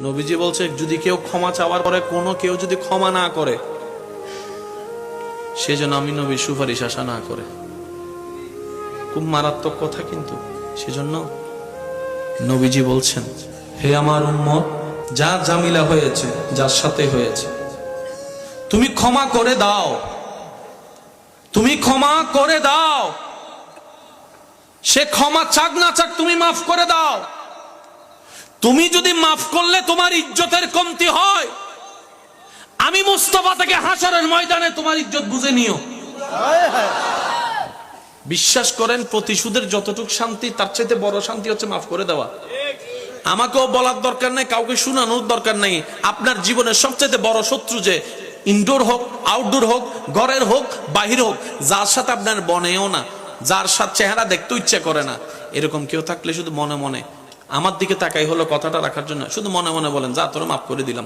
নবীজি বলছে যদি কেউ ক্ষমা চাওয়ার পরে কোনো কেউ যদি ক্ষমা না করে সেজন্য আমি নবীর সুপারিশ আশা না করে। খুব মারাত্মক কথা, কিন্তু সেজন্য নবীজি বলছেন, হে আমার উম্মত, যা জামিলা হয়েছে, যার সাথে হয়েছে, তুমি ক্ষমা করে দাও, তুমি ক্ষমা করে দাও। সে ক্ষমা চাক না চাক তুমি মাফ করে দাও। তুমি যদি মাফ করলে তোমার ইজ্জতের কমতি হয়, আমি মুস্তাফা থেকে হাসরের ময়দানে তোমার ইজ্জত বুঝে নিও। বিশ্বাস করেন, প্রতিশোধের যতটুকু শান্তি তার চাইতে বড় শান্তি হচ্ছে মাফ করে দেওয়া। আমাকেও বলার দরকার নাই, কাউকে শোনানোর দরকার নাই। আপনার জীবনের সবচেয়ে বড় শত্রু যে ইনডোর হোক, আউটডোর হোক, ঘরের হোক, বাহির হোক, যার সাথে আপনার বনেও না, যার সাথে চেহারা দেখতে ইচ্ছা করে না, এরকম কেউ থাকলে শুধু মনে মনে আমার দিকে তাকাই হলো কথাটা রাখার জন্য শুধু মনে মনে বলেন, যা তোরা মাফ করে দিলাম।